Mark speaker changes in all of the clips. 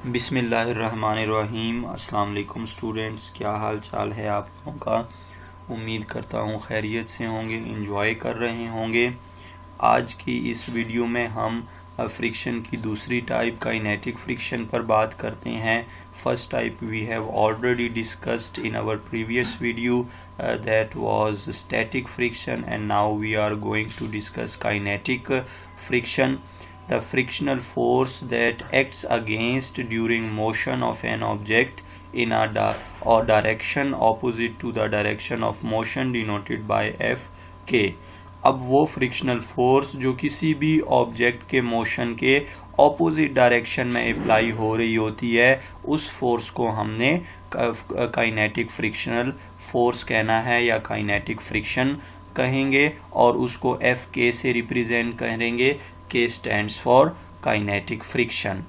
Speaker 1: बिस्मिल्लाहिर्रहमानिर्रहीम। अस्सलाम वालेकुम स्टूडेंट्स, क्या हाल चाल है आप लोगों का। उम्मीद करता हूँ खैरियत से होंगे, एंजॉय कर रहे होंगे। आज की इस वीडियो में हम फ्रिक्शन की दूसरी टाइप काइनेटिक फ्रिक्शन पर बात करते हैं। First type we have already discussed in our previous video, that was static friction, and now we are going to discuss kinetic friction. The frictional force that acts against during motion of an object in a direction opposite to the direction of motion denoted by Fk. अब वो frictional force जो किसी भी object के motion के opposite direction में apply हो रही होती है, उस फोर्स को हमने काइनेटिक फ्रिक्शनल फोर्स कहना है या काइनेटिक फ्रिक्शन कहेंगे, और उसको Fk से रिप्रेजेंट करेंगे. K stands for kinetic friction.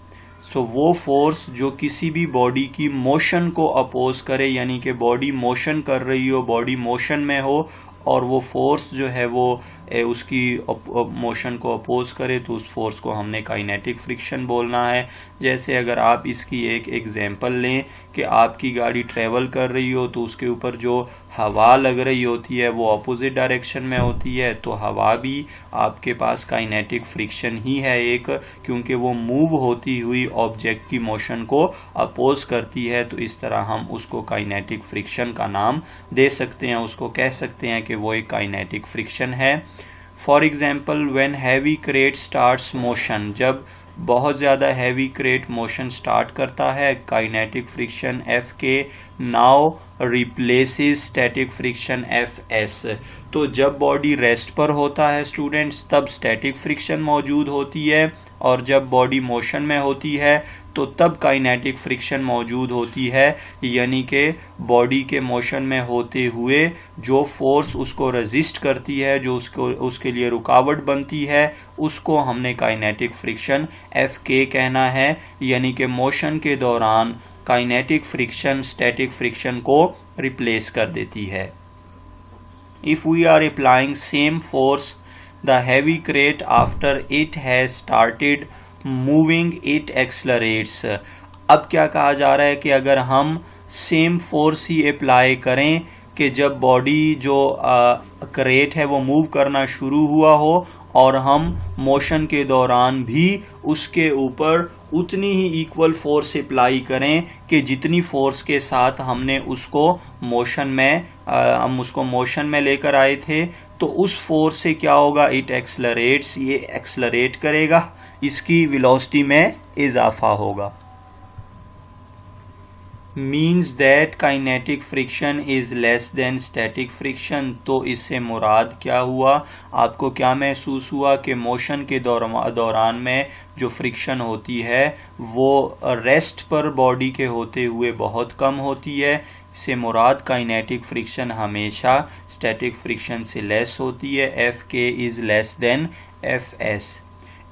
Speaker 1: सो वो फोर्स जो किसी भी बॉडी की मोशन को अपोज करे, यानी कि बॉडी मोशन कर रही हो, बॉडी मोशन में हो, और वो फोर्स जो है वो उसकी मोशन को अपोज करे, तो उस फोर्स को हमने काइनेटिक फ्रिक्शन बोलना है. जैसे अगर आप इसकी एक एग्जांपल लें कि आपकी गाड़ी ट्रेवल कर रही हो, तो उसके ऊपर जो हवा लग रही होती है वो अपोजिट डायरेक्शन में होती है, तो हवा भी आपके पास काइनेटिक फ्रिक्शन ही है एक, क्योंकि वो मूव होती हुई ऑब्जेक्ट की मोशन को अपोज करती है. तो इस तरह हम उसको काइनेटिक फ्रिक्शन का नाम दे सकते हैं, उसको कह सकते हैं कि वो एक काइनेटिक फ्रिक्शन है. For example, when heavy crate starts motion, जब बहुत ज़्यादा हैवी क्रेट मोशन स्टार्ट करता है, kinetic friction Fk now replaces static friction Fs. तो जब बॉडी रेस्ट पर होता है स्टूडेंट्स, तब स्टैटिक फ्रिक्शन मौजूद होती है, और जब बॉडी मोशन में होती है तो तब काइनेटिक फ्रिक्शन मौजूद होती है. यानी कि बॉडी के मोशन में होते हुए जो फोर्स उसको रेजिस्ट करती है, जो उसके लिए रुकावट बनती है, उसको हमने काइनेटिक फ्रिक्शन Fk कहना है. यानी कि मोशन के दौरान काइनेटिक फ्रिक्शन स्टैटिक फ्रिक्शन को रिप्लेस कर देती है. If we are applying same force, the heavy crate after it has started moving it accelerates. अब क्या कहा जा रहा है कि अगर हम सेम फोर्स ही अप्लाई करें कि जब बॉडी जो क्रेट है वो मूव करना शुरू हुआ हो, और हम मोशन के दौरान भी उसके ऊपर उतनी ही इक्वल फोर्स अप्लाई करें कि जितनी फोर्स के साथ हमने उसको मोशन में लेकर आए थे, तो उस फोर्स से क्या होगा, इट एक्सलरेट्स, ये एक्सलरेट करेगा, इसकी वेलोसिटी में इजाफा होगा. Means that kinetic friction is less than static friction. तो इससे मुराद क्या हुआ, आपको क्या महसूस हुआ कि मोशन के दौरान में जो फ्रिक्शन होती है वो रेस्ट पर बॉडी के होते हुए बहुत कम होती है. इससे मुराद काइनेटिक फ्रिक्शन हमेशा स्टैटिक फ्रिक्शन से लेस होती है. Fk is less than Fs.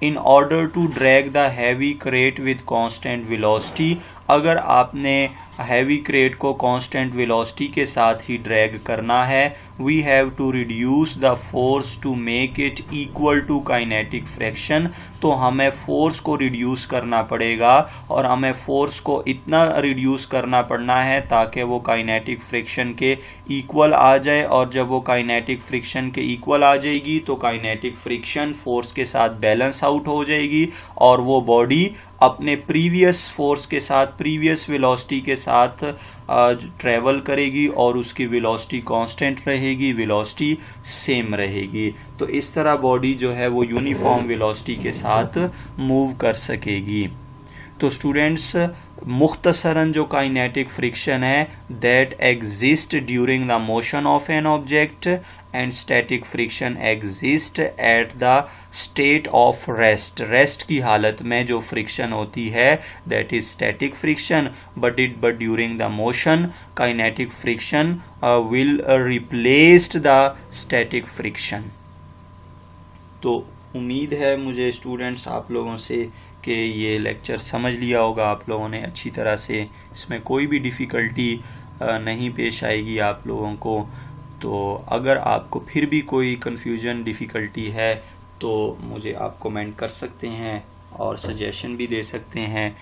Speaker 1: In order to drag the heavy crate with constant velocity, अगर आपने हैवी क्रेट को कांस्टेंट वेलोसिटी के साथ ही ड्रैग करना है, we have to reduce the force to make it equal to kinetic friction. तो हमें फोर्स को रिड्यूस करना पड़ेगा, और हमें फोर्स को इतना रिड्यूस करना पड़ना है ताकि वो काइनेटिक फ्रिक्शन के इक्वल आ जाए, और जब वो काइनेटिक फ्रिक्शन के इक्वल आ जाएगी तो काइनेटिक फ्रिक्शन फोर्स के साथ बैलेंस आउट हो जाएगी, और वो बॉडी अपने प्रीवियस फोर्स के साथ, प्रीवियस वेलोसिटी के साथ ट्रेवल करेगी, और उसकी वेलोसिटी कांस्टेंट रहेगी, वेलोसिटी सेम रहेगी. तो इस तरह बॉडी जो है वो यूनिफॉर्म वेलोसिटी के साथ मूव कर सकेगी. तो स्टूडेंट्स, मुख्तसरन जो काइनेटिक फ्रिक्शन है, that exist during the motion of an object, and static friction exist at the state of rest. Rest की हालत में जो फ्रिक्शन होती है that is static friction, but during the motion kinetic friction will replaced the static friction. तो उम्मीद है मुझे स्टूडेंट्स आप लोगों से कि ये लेक्चर समझ लिया होगा आप लोगों ने अच्छी तरह से, इसमें कोई भी डिफ़िकल्टी नहीं पेश आएगी आप लोगों को. तो अगर आपको फिर भी कोई कन्फ्यूजन डिफ़िकल्टी है तो मुझे आप कमेंट कर सकते हैं और सजेशन भी दे सकते हैं.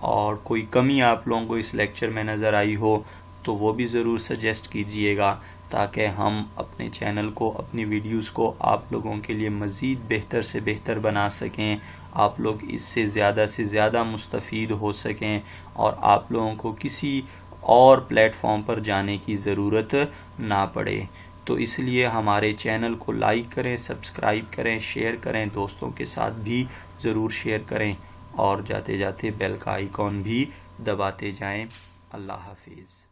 Speaker 1: और कोई कमी आप लोगों को इस लेक्चर में नज़र आई हो तो वो भी ज़रूर सजेस्ट कीजिएगा, ताकि हम अपने चैनल को, अपनी वीडियोस को आप लोगों के लिए मज़ीद बेहतर से बेहतर बना सकें, आप लोग इससे ज़्यादा से ज़्यादा मुस्तफ़ीद हो सकें और आप लोगों को किसी और प्लेटफॉर्म पर जाने की ज़रूरत ना पड़े। तो इसलिए हमारे चैनल को लाइक करें, सब्सक्राइब करें, शेयर करें, दोस्तों के साथ भी ज़रूर शेयर करें और जाते जाते बेल का आइकॉन भी दबाते जाएं। अल्लाह हाफिज़।